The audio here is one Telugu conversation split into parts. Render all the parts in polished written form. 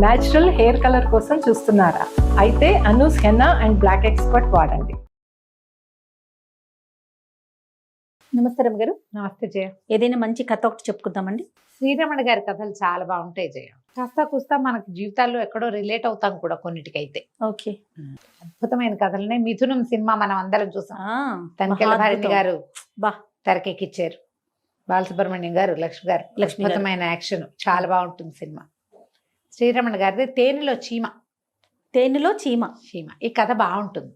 న్యాచురల్ హెయిర్ కలర్ కోసం చూస్తున్నారా? అయితే Anoos henna and black expert వాడండి. నమస్తే రమ్య గారు. నమస్తే జయ. ఏదైనా మంచి కథ ఒకటి చెప్పుకుందామండి. శ్రీరమణ గారి కథలు చాలా బాగుంటాయి జయ. కాస్త కుస్తా మనకి జీవితాల్లో ఎక్కడో రిలేట్ అవుతాం కూడా కొన్నిటికైతే. ఓకే. అద్భుతమైన కథలనే మిథునం సినిమా మనం అందరం చూసాం. తనికెళ్ళ భారతి గారు తెరకెక్కిచ్చారు. బాలసుబ్రహ్మణ్యం గారు, లక్ష్మి గారు. అద్భుతమైన యాక్షన్, చాలా బాగుంటుంది సినిమా. శ్రీరమణ గారిది తేనెలో చీమ. తేనెలో చీమ. చీమ ఈ కథ బాగుంటుంది.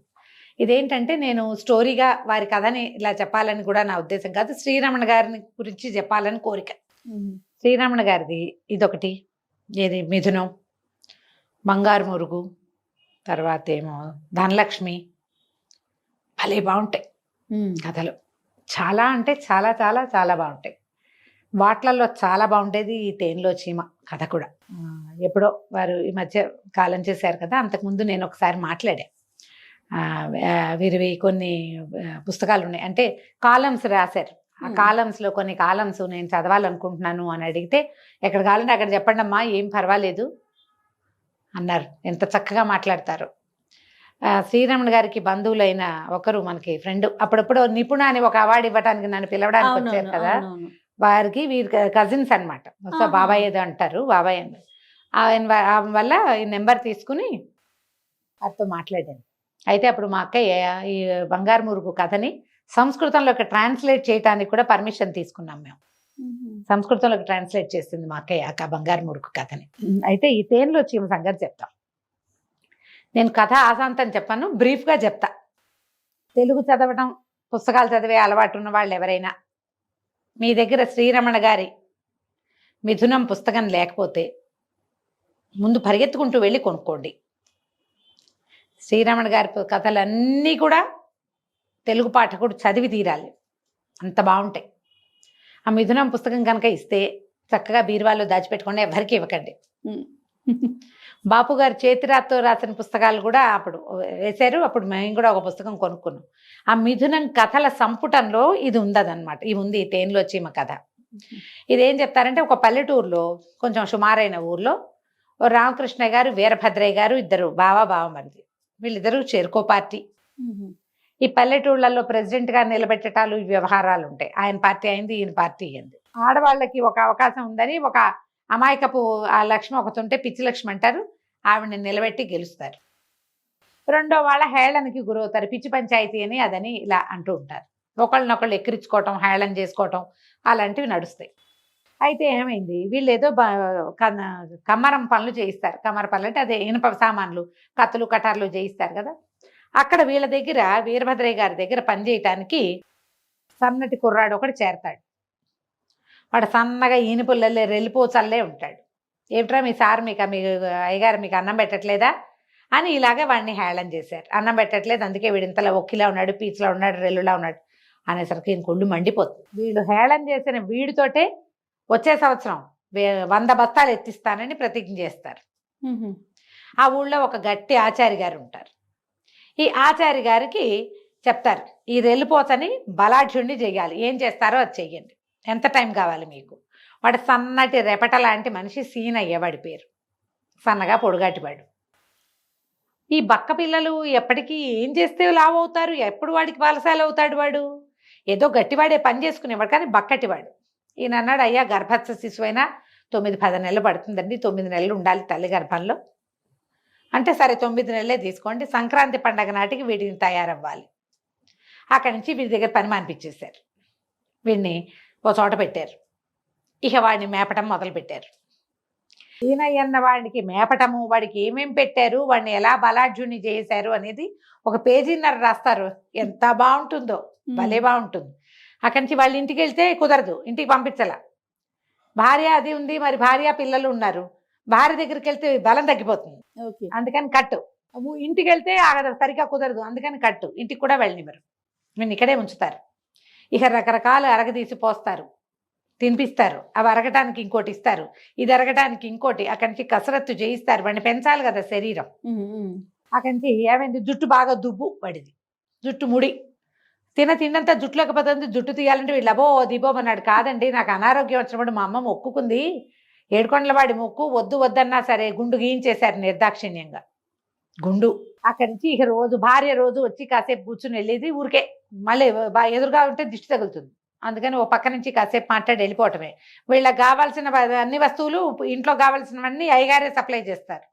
ఇదేంటంటే నేను స్టోరీగా వారి కథని ఇలా చెప్పాలని కూడా నా ఉద్దేశం కాదు, శ్రీరమణ గారిని గురించి చెప్పాలని కోరిక. శ్రీరమణ గారిది ఇదొకటి, ఏది మిథునం, బంగారు మురుగు, తర్వాత ఏమో ధనలక్ష్మి. భలే బాగుంటాయి కథలు. చాలా అంటే చాలా చాలా చాలా బాగుంటాయి. వాట్లల్లో చాలా బాగుండేది ఈ తేనెలో చీమ కథ కూడా. ఎప్పుడో వారు ఈ మధ్య కాలం చేశారు కదా, అంతకుముందు నేను ఒకసారి మాట్లాడా. వీరివి కొన్ని పుస్తకాలు ఉన్నాయి, అంటే కాలమ్స్ రాశారు. ఆ కాలమ్స్లో కొన్ని కాలమ్స్ నేను చదవాలనుకుంటున్నాను అని అడిగితే, ఎక్కడ కావాలంటే అక్కడ చెప్పండి అమ్మా, ఏం పర్వాలేదు అన్నారు. ఎంత చక్కగా మాట్లాడతారు. శ్రీరమణ గారికి బంధువులైన ఒకరు మనకి ఫ్రెండ్, అప్పుడప్పుడు నిపుణ అని ఒక అవార్డు ఇవ్వడానికి నన్ను పిలవడానికి వచ్చారు కదా, వారికి వీరి కజిన్స్ అనమాట. సో బాబాయ్ ఏదో అంటారు, బాబాయ్ అని. ఆయన వల్ల ఈ నెంబర్ తీసుకుని వారితో మాట్లాడాను. అయితే అప్పుడు మా అక్కయ్య ఈ బంగారు మురుగు కథని సంస్కృతంలోకి ట్రాన్స్లేట్ చేయడానికి కూడా పర్మిషన్ తీసుకున్నాం మేము. సంస్కృతంలోకి ట్రాన్స్లేట్ చేసింది మా అక్కయ్య ఆ బంగారు మురుగు కథని. అయితే ఈ తేనెలో చీమ సంగతి చెప్తాం. నేను కథ ఆశాంతం చెప్పాను, బ్రీఫ్గా చెప్తా. తెలుగు చదవడం, పుస్తకాలు చదివే అలవాటు ఉన్న వాళ్ళు ఎవరైనా మీ దగ్గర శ్రీరమణ గారి మిథునం పుస్తకం లేకపోతే ముందు పరిగెత్తుకుంటూ వెళ్ళి కొనుక్కోండి. శ్రీరమణ గారి కథలన్నీ కూడా తెలుగు పాఠకుడు చదివి తీరాలి, అంత బాగుంటాయి. ఆ మిథునం పుస్తకం కనుక ఇస్తే చక్కగా బీరువాలో దాచిపెట్టుకోండి, ఎవరికి ఇవ్వకండి. బాపు గారు చేతిరాతో రాసిన పుస్తకాలు కూడా అప్పుడు వేశారు. అప్పుడు మేము కూడా ఒక పుస్తకం కొనుక్కున్నాం. ఆ మిథునం కథల సంపుటంలో ఇది ఉందన్నమాట. ఇది ఉంది, తేనెలో చీమ కథ. ఇదేం చెప్తారంటే, ఒక పల్లెటూరులో, కొంచెం సుమారైన ఊర్లో రామకృష్ణ గారు, వీరభద్రయ్య గారు ఇద్దరు బావమరిది. వీళ్ళిద్దరూ చేరుకో పార్టీ. ఈ పల్లెటూళ్ళల్లో ప్రెసిడెంట్ గా నిలబెట్టటాలు వ్యవహారాలు ఉంటాయి. ఆయన పార్టీ అయింది, ఈయన పార్టీ అయింది. ఆడవాళ్ళకి ఒక అవకాశం ఉందని ఒక అమాయకపు ఆ లక్ష్మి ఒకటి ఉంటే, పిచ్చి లక్ష్మి అంటారు, ఆవిడని నిలబెట్టి గెలుస్తారు. రెండో వాళ్ళ హేళనకి గురవుతారు, పిచ్చి పంచాయతీ అని అదని ఇలా అంటూ ఉంటారు. ఒకళ్ళనొకళ్ళు ఎక్కిరించుకోవటం, హేళన చేసుకోవటం అలాంటివి నడుస్తాయి. అయితే ఏమైంది, వీళ్ళు ఏదో కమ్మరం పనులు చేయిస్తారు. కమ్మర పనులు అంటే అదే ఇనుప సామాన్లు, కత్తులు కటార్లు చేయిస్తారు కదా. అక్కడ వీళ్ళ దగ్గర, వీరభద్రయ్య గారి దగ్గర పనిచేయటానికి సన్నటి కుర్రాడు ఒకటి చేరతాడు. వాడు సన్నగా ఈనుపుల్లే రెల్లిపోచల్లే ఉంటాడు. ఏమిట్రా మీ సార్ మీకు అయ్యగారు మీకు అన్నం పెట్టట్లేదా అని ఇలాగే వాడిని హేళన చేశారు. అన్నం పెట్టట్లేదు, అందుకే వీడు ఇంతలో ఒక్కిలా ఉన్నాడు, పీచులా ఉన్నాడు, రెల్లులా ఉన్నాడు అనేసరికి ఈయన కొళ్ళు మండిపోతుంది. వీళ్ళు హేళన చేసిన వీడితోటే వచ్చే సంవత్సరం 100 బస్తాలు ఎత్తిస్తానని ప్రతిజ్ఞ చేస్తారు. ఆ ఊళ్ళో ఒక గట్టి ఆచారి గారు ఉంటారు. ఈ ఆచారి గారికి చెప్తారు, ఈ రెల్లిపోతని బలాఢ్యుణ్ణి చెయ్యాలి, ఏం చేస్తారో అది చెయ్యండి, ఎంత టైం కావాలి మీకు. వాడు సన్నటి రెపట లాంటి మనిషి, సీనయ్య వాడి పేరు. సన్నగా పొడుగాటివాడు. ఈ బక్క పిల్లలు ఎప్పటికీ ఏం చేస్తే లావు అవుతారు, ఎప్పుడు వాడికి బాలసాలు అవుతాడు వాడు, ఏదో గట్టివాడే పని చేసుకునేవాడు, కానీ బక్కటివాడు. ఈయన అన్నాడు, అయ్యా గర్భస్థ శిశువైనా 9-10 నెలలు పడుతుందండి, 9 నెలలు ఉండాలి తల్లి గర్భంలో అంటే, సరే 9 నెలలే తీసుకోండి, సంక్రాంతి పండగ నాటికి వీడిని తయారవ్వాలి. అక్కడి నుంచి వీడి దగ్గర పని మానిపించేశారు. వీడిని ఓ చోట పెట్టారు. ఇక వాడిని మేపటం మొదలు పెట్టారు. ఈయనయ్యన్న వాడికి మేపటము, వాడికి ఏమేం పెట్టారు, వాడిని ఎలా బలాఢ్యుని చేశారు అనేది ఒక పేజీన్నర రాస్తారు. ఎంత బాగుంటుందో, భలే బాగుంటుంది. అక్కడి నుంచి వాళ్ళ ఇంటికి వెళ్తే కుదరదు, ఇంటికి పంపించాల. భార్య అది ఉంది, మరి భార్య పిల్లలు ఉన్నారు. భార్య దగ్గరికి వెళ్తే బలం తగ్గిపోతుంది, అందుకని కట్టు. ఇంటికి వెళ్తే సరిగా కుదరదు, అందుకని కట్టు. ఇంటికి కూడా వెళ్ళనివ్వరు, వీళ్ళు ఇక్కడే ఉంచుతారు. ఇక రకరకాల అరగదీసి పోస్తారు, తినిపిస్తారు. అవి అరగటానికి ఇంకోటి ఇస్తారు, ఇది అరగటానికి ఇంకోటి. అక్కడి నుంచి కసరత్తు చేయిస్తారు, వాడిని పెంచాలి కదా శరీరం. అక్కడి నుంచి ఏమైంది, జుట్టు బాగా దుబ్బు పడింది, జుట్టు ముడి. తిండంతా జుట్టులోకి పోతుంది, జుట్టు తీయాలంటే వీళ్ళు అబో దిబోమన్నాడు. కాదండి, నాకు అనారోగ్యం వచ్చినప్పుడు మా అమ్మ మొక్కుకుంది, ఏడుకొండలవాడి ముక్కు వద్దు వద్దన్నా సరే గుండు గీయించేశారు నిర్దాక్షిణ్యంగా. గుండు అక్కడి నుంచి ఇక రోజు భార్య రోజు వచ్చి కాసేపు కూర్చుని వెళ్ళేది. ఊరికే మళ్ళీ ఎదురుగా ఉంటే దిష్టి తగులుతుంది, అందుకని ఓ పక్క నుంచి కాసేపు మాట్లాడి వెళ్ళిపోవటమే. వీళ్ళకి కావాల్సిన అన్ని వస్తువులు ఇంట్లో కావాల్సినవన్నీ అయ్యగారే సప్లై చేస్తారు.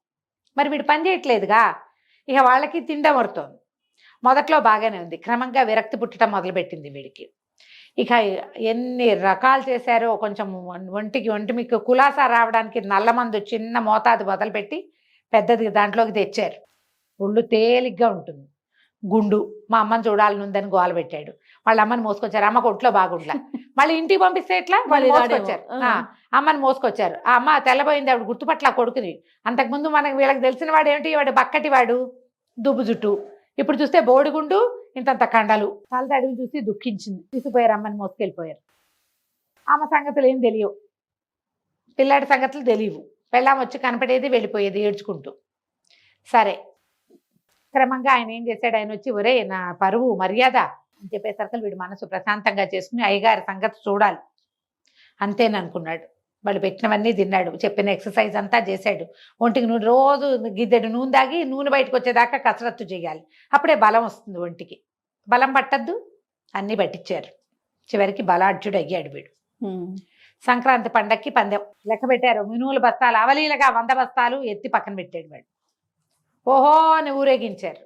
మరి వీడు పని చేయట్లేదుగా, ఇక వాళ్ళకి తిండమరుతోంది. మొదట్లో బాగానే ఉంది, క్రమంగా విరక్తి పుట్టడం మొదలుపెట్టింది వీడికి. ఇక ఎన్ని రకాలు చేశారో, కొంచెం ఒంటి మీకు కులాసా రావడానికి నల్లమందు చిన్న మోతాదు మొదలుపెట్టి పెద్దది దాంట్లోకి తెచ్చారు. ఒళ్ళు తేలిగ్గా ఉంటుంది. గుండు మా అమ్మని చూడాలనుందని గోల పెట్టాడు. వాళ్ళ అమ్మని మోసుకొచ్చారు. అమ్మకు ఒంట్లో బాగుంట్లా, మళ్ళీ ఇంటికి పంపిస్తే ఎట్లా, వాళ్ళు మోసుకొచ్చారు. అమ్మని మోసుకొచ్చారు. ఆ అమ్మ తెల్లబోయింది, ఆవిడ గుర్తుపట్ల కొడుకుని. అంతకుముందు మనకి వీళ్ళకి తెలిసిన వాడు ఏమిటి, వాడు బక్కటి వాడు, దుబ్బు జుట్టు. ఇప్పుడు చూస్తే బోడిగుండు, ఇంతంత కండలు. తల తడివి చూసి దుఃఖించింది. తీసుకుపోయారు, అమ్మని మోసుకెళ్ళిపోయారు. అమ్మ సంగతులు ఏం తెలియవు, పిల్లాడి సంగతులు తెలియవు. పెళ్ళాం వచ్చి కనపడేది, వెళ్ళిపోయేది ఏడ్చుకుంటూ. సరే, క్రమంగా ఆయన ఏం చేశాడు, ఆయన వచ్చి ఒరే నా పరువు మర్యాద అని చెప్పేసరికి వీడు మనసు ప్రశాంతంగా చేసుకుని అయ్యగారి సంగతి చూడాలి అంతేననుకున్నాడు. వాళ్ళు పెట్టినవన్నీ తిన్నాడు, చెప్పిన ఎక్సర్సైజ్ అంతా చేశాడు. ఒంటికి నూనె రోజు గిద్దెడు నూనె దాగి నూనె బయటకు వచ్చేదాకా కసరత్తు చేయాలి, అప్పుడే బలం వస్తుంది ఒంటికి. బలం పట్టద్దు, అన్నీ పట్టించారు. చివరికి బలాఢ్యుడు అయ్యాడు వీడు. సంక్రాంతి పండక్కి పందెం లెక్క పెట్టారు. మినుముల బస్తాలు అవలీలగా 100 బస్తాలు ఎత్తి పక్కన పెట్టాడు వాడు. ఓహో అని ఊరేగించారు.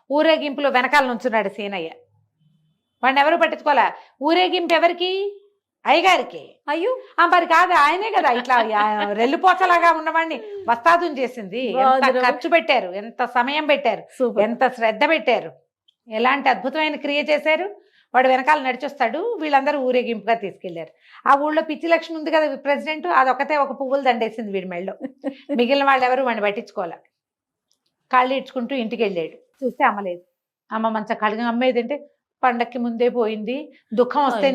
ఊరేగింపులో వెనకాల నుంచున్నాడు సీనయ్య. వాడిని ఎవరు పట్టించుకోలే. ఊరేగింపు ఎవరికి? అయ్యగారికి. అయ్యో మరి కాదు, ఆయనే కదా ఇట్లా రెల్లుపోచలాగా ఉన్నవాడిని వస్తాదుని చేసింది. ఎంత ఖర్చు పెట్టారు, ఎంత సమయం పెట్టారు, ఎంత శ్రద్ధ పెట్టారు, ఎలాంటి అద్భుతమైన క్రియ చేశారు. వాడు వెనకాల నడిచొస్తాడు, వీళ్ళందరూ ఊరేగింపుగా తీసుకెళ్లారు. ఆ ఊళ్ళో పిచ్చి లక్ష్మి ఉంది కదా ప్రెసిడెంట్, అదొకతే ఒక పువ్వులు దండేసింది వీడి మెళ్ళలో. మిగిలిన వాళ్ళు ఎవరు వాడిని పట్టించుకోలే. కాళ్ళు ఇడ్చుకుంటూ ఇంటికి వెళ్ళాడు. చూస్తే అమ్మలేదు. అమ్మ మంచం కడుగు అమ్మేదంటే పండక్కి ముందే పోయింది, దుఃఖం వస్తే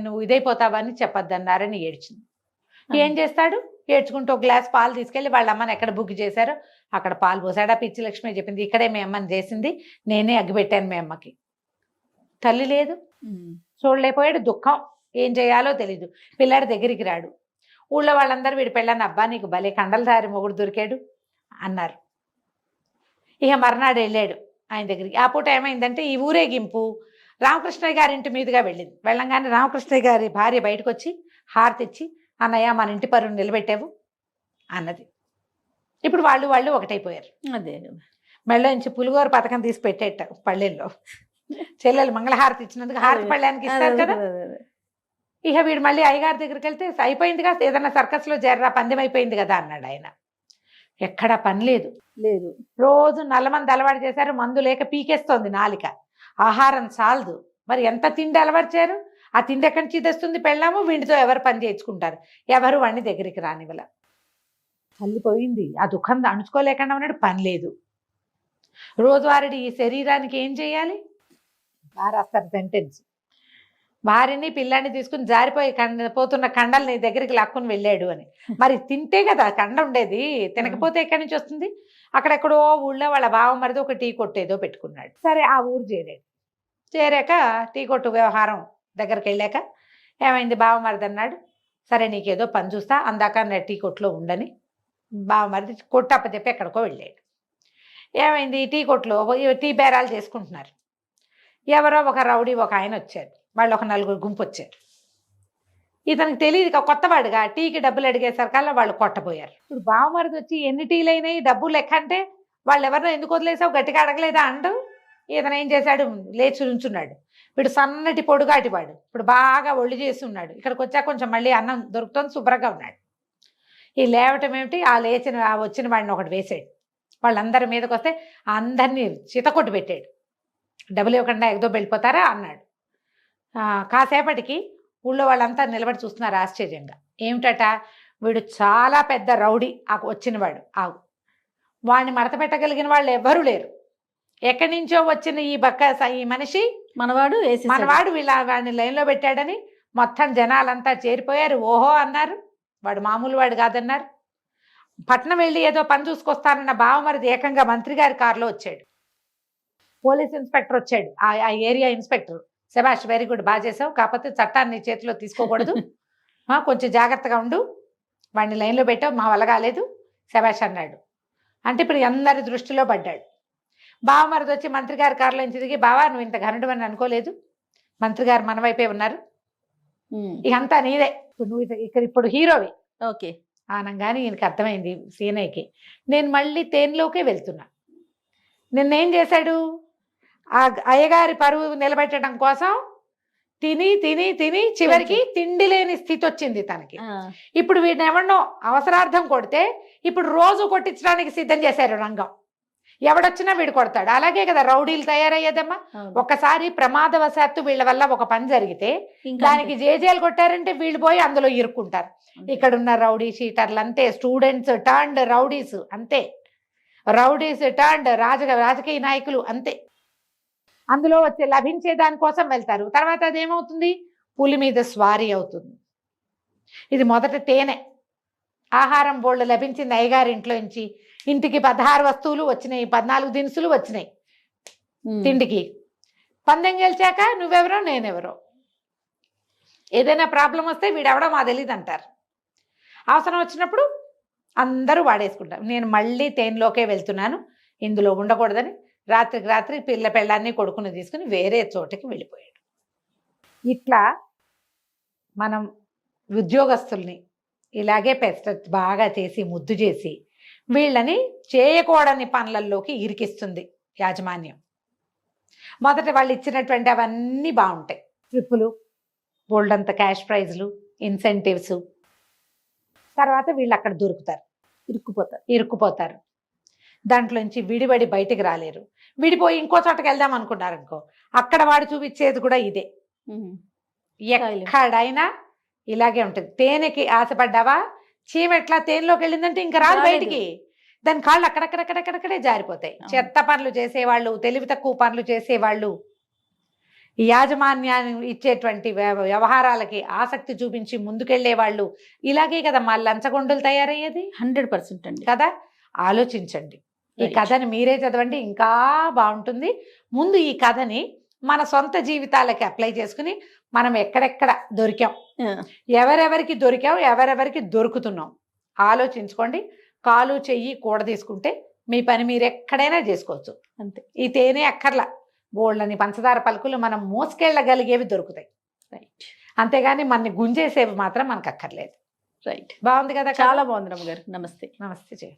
నువ్వు ఇదైపోతావని చెప్పొద్దన్నారని ఏడ్చింది. ఏం చేస్తాడు, ఏడ్చుకుంటూ ఒక గ్లాస్ పాలు తీసుకెళ్ళి వాళ్ళ అమ్మని ఎక్కడ బుక్ చేశారో అక్కడ పాలు పోసాడు. ఆ పిచ్చి లక్ష్మి చెప్పింది, ఇక్కడే మీ అమ్మని చేసింది, నేనే అగ్గిపెట్టాను మీ అమ్మకి. తల్లి లేదు, చూడలేకపోయాడు. దుఃఖం ఏం చేయాలో తెలీదు. పిల్లాడి దగ్గరికి రాడు. ఊళ్ళో వాళ్ళందరూ వీడి పెళ్ళాన్ని, అబ్బా నీకు భలే కండలధారి మొగుడు దొరికాడు అన్నారు. ఇక మర్నాడు వెళ్ళాడు ఆయన దగ్గరికి. ఆ పూట ఏమైందంటే ఈ ఊరేగింపు రామకృష్ణయ్య గారి ఇంటి మీదుగా వెళ్ళింది. వెళ్ళంగానే రామకృష్ణయ్య గారి భార్య బయటకు వచ్చి హారతి ఇచ్చి, అన్నయ్య మన ఇంటి పరువు నిలబెట్టావు అన్నది. ఇప్పుడు వాళ్ళు ఒకటైపోయారు. అదే మెళ్ళో నుంచి పులిగోర పథకం తీసి పెట్టేట పళ్ళెల్లో. చెల్లెలు మంగళహారతి ఇచ్చినందుకు హారతి పళ్ళానికి ఇస్తారు కదా. ఇక వీడు మళ్ళీ అయ్యగారి దగ్గరికి వెళ్తే అయిపోయిందిగా, ఏదన్నా సర్కస్లో చేరరా, పందెం అయిపోయింది కదా అన్నాడు ఆయన. ఎక్కడా పని లేదు. రోజు నల్లమంది అలవాటు చేశారు, మందు లేక పీకేస్తోంది నాలిక, ఆహారం చాలదు. మరి ఎంత తిండి అలవార్చారు, ఆ తిండి ఎక్కడి నుంచి తెస్తుంది పెళ్ళాము. వీడితో ఎవరు పని చేయించుకుంటారు, ఎవరు వాడిని దగ్గరికి రానివ్వల. తల్లిపోయింది, ఆ దుఃఖం అణుచుకోలేకుండా ఉన్నాడు. పని లేదు. రోజువారీ ఈ శరీరానికి ఏం చేయాలి, రాస్తారు సెంటెన్స్. భార్యని పిల్లాన్ని తీసుకుని జారిపోయి పోతున్న కండల్ని దగ్గరికి లాక్కుని వెళ్ళాడు అని. మరి తింటే కదా కండ ఉండేది, తినకపోతే ఎక్కడి నుంచి వస్తుంది. అక్కడెక్కడో ఊళ్ళో వాళ్ళ బావమరిది ఒక టీ కొట్టు ఏదో పెట్టుకున్నాడు. సరే ఆ ఊరు చేరాడు. చేరాక టీ కొట్టు వ్యవహారం దగ్గరికి వెళ్ళాక ఏమైంది, బావమరిది అన్నాడు, సరే నీకేదో పని చూస్తా, అందాక నా టీ కొట్టులో ఉండని. బావమరిది కొట్టు అప్పచెప్పి ఎక్కడికో వెళ్ళాడు. ఏమైంది, టీ కొట్టులో టీ బేరాలు చేసుకుంటున్నారు. ఎవరో ఒక రౌడీ ఒక ఆయన వచ్చారు, వాళ్ళు ఒక 4 గుంపు వచ్చారు. ఇతనికి తెలియదు, కొత్తవాడుగా టీకి డబ్బులు అడిగేసరికల్లా వాళ్ళు కొట్టబోయారు. ఇప్పుడు బావమరిది వచ్చి ఎన్ని టీలు అయినాయి డబ్బులు లెక్క అంటే, వాళ్ళు ఎవరినో ఎందుకు వదిలేసావు గట్టిగా అడగలేదా అంటూ ఇతను ఏం చేశాడు, లేచి ఉంచున్నాడు. వీడు సన్నటి పొడుగాటివాడు, ఇప్పుడు బాగా ఒళ్ళు చేసి ఉన్నాడు. ఇక్కడికి వచ్చాక కొంచెం మళ్ళీ అన్నం దొరుకుతుంది, శుభ్రంగా ఉన్నాడు. ఈ లేవటం ఏమిటి, ఆ వచ్చిన వాడిని ఒకటి వేసాడు. వాళ్ళందరి మీదకి వస్తే అందరినీ చితకొట్టు పెట్టాడు. డబ్బులు ఇవ్వకుండా ఎగదో వెళ్ళిపోతారా అన్నాడు. కాసేపటికి ఊళ్ళో వాళ్ళంతా నిలబడి చూస్తున్నారు ఆశ్చర్యంగా. ఏమిటట, వీడు చాలా పెద్ద రౌడీ వచ్చినవాడు. వాడిని మడత పెట్టగలిగిన వాళ్ళు ఎవ్వరూ లేరు. ఎక్కడి నుంచో వచ్చిన ఈ మనిషి మనవాడు వాడిని లైన్లో పెట్టాడని మొత్తం జనాలంతా చేరిపోయారు. ఓహో అన్నారు, వాడు మామూలు వాడు కాదన్నారు. పట్నం వెళ్ళి ఏదో పని చూసుకొస్తానన్న బావమరిది ఏకంగా మంత్రి గారి కారులో వచ్చాడు. పోలీస్ ఇన్స్పెక్టర్ వచ్చాడు, ఆ ఏరియా ఇన్స్పెక్టర్. శభాష్, వెరీ గుడ్, బాగా చేసావు, కాకపోతే చట్టాన్ని చేతిలో తీసుకోకూడదు, కొంచెం జాగ్రత్తగా ఉండు, వాడిని లైన్లో పెట్టావు, మా వల్ల కాలేదు, శభాష్ అన్నాడు. అంటే ఇప్పుడు అందరి దృష్టిలో పడ్డాడు. బావమరిది వచ్చి మంత్రి గారి కారులోంచి దిగి, బావా నువ్వు ఇంత ఘనుడు అని అనుకోలేదు, మంత్రి గారు మన వైపే ఉన్నారు, ఇక అంతా నీదే, ఇప్పుడు నువ్వు ఇక్కడ ఇప్పుడు హీరోవి. ఓకే. అనగానే ఈయనకి అర్థమైంది సీనయ్యకి, నేను మళ్ళీ తేనెలోకే వెళ్తున్నా. నిన్నేం చేశాడు, ఆ అయ్యగారి పరువు నిలబెట్టడం కోసం తిని తిని తిని చివరికి తిండి లేని స్థితి వచ్చింది తనకి. ఇప్పుడు వీడిని ఎవరినో అవసరార్థం కొడితే ఇప్పుడు రోజు కొట్టించడానికి సిద్ధం చేశారు రంగం. ఎవడొచ్చినా వీడు కొడతాడు. అలాగే కదా రౌడీలు తయారయ్యేదమ్మా. ఒక్కసారి ప్రమాదవశాత్తు వీళ్ళ వల్ల ఒక పని జరిగితే దానికి జేజేలు కొట్టారంటే వీళ్ళు పోయి అందులో ఇరుక్కుంటారు. ఇక్కడున్న రౌడీ షీటర్లు అంతే, స్టూడెంట్స్ టర్న్డ్ రౌడీస్ అంతే, రౌడీస్ టర్న్డ్ రాజకీయ నాయకులు అంతే. అందులో వచ్చే లభించే దానికోసం వెళ్తారు. తర్వాత అదేమవుతుంది, పులి మీద స్వారీ అవుతుంది. ఇది మొదట తేనె ఆహారం బోళ్ళు లభించింది అయ్యగారి ఇంట్లో నుంచి. ఇంటికి 16 వస్తువులు వచ్చినాయి, 14 దినుసులు వచ్చినాయి తిండికి. పందెం గెలిచాక నువ్వెవరో నేనెవరో, ఏదైనా ప్రాబ్లం వస్తే వీడెవడో మా తెలియదు అంటారు. అవసరం వచ్చినప్పుడు అందరూ వాడేసుకుంటారు. నేను మళ్ళీ తేనెలోకే వెళ్తున్నాను, ఇందులో ఉండకూడదని రాత్రికి రాత్రి పెళ్ళాన్ని కొడుకుని తీసుకుని వేరే చోటకి వెళ్ళిపోయాడు. ఇట్లా మనం ఉద్యోగస్తుల్ని ఇలాగే బాగా చేసి ముద్దు చేసి వీళ్ళని చేయకూడని పనులలోకి ఇరికిస్తుంది యాజమాన్యం. మొదట వాళ్ళు ఇచ్చినటువంటి అవన్నీ బాగుంటాయి, ట్రిప్పులు, బోల్డంత క్యాష్ ప్రైజ్లు, ఇన్సెంటివ్స్. తర్వాత వీళ్ళు అక్కడ దొరుకుతారు, ఇరుక్కుపోతారు. దాంట్లోంచి విడిబడి బయటికి రాలేరు. విడిపోయి ఇంకో చోటకి వెళ్దాం అనుకున్నారనుకో, అక్కడ వాడు చూపించేది కూడా ఇదే. ఎక్కడైనా ఇలాగే ఉంటుంది. తేనెకి ఆశపడ్డావా, చీమ ఎట్లా తేనెలోకి వెళ్ళిందంటే ఇంకా రాదు బయటికి. దాని కాళ్ళు అక్కడక్కడక్కడక్కడే జారిపోతాయి. చెత్త పనులు చేసేవాళ్ళు, తెలివి తక్కువ పనులు చేసేవాళ్ళు, ఈ యాజమాన్యాన్ని ఇచ్చేటువంటి వ్యవహారాలకి ఆసక్తి చూపించి ముందుకెళ్లే వాళ్ళు, ఇలాగే కదా మా లంచగొండలు తయారయ్యేది. 100% అండి కదా. ఆలోచించండి. ఈ కథని మీరే చదవండి, ఇంకా బాగుంటుంది. ముందు ఈ కథని మన సొంత జీవితాలకి అప్లై చేసుకుని మనం ఎక్కడెక్కడ దొరికాం, ఎవరెవరికి దొరికాం, ఎవరెవరికి దొరుకుతున్నాం ఆలోచించుకోండి. కాలు చెయ్యి కూడ తీసుకుంటే మీ పని మీరు ఎక్కడైనా చేసుకోవచ్చు అంతే. ఈ తేనె అక్కర్లా, బోళ్ళని పంచదార పలుకులు మనం మోసుకెళ్ళగలిగేవి దొరుకుతాయి. రైట్. అంతేగాని మనని గుంజేసేవి మాత్రం మనకు అక్కర్లేదు. రైట్. బాగుంది కదా, చాలా బాగుంది రమ్మగారు. నమస్తే. నమస్తే.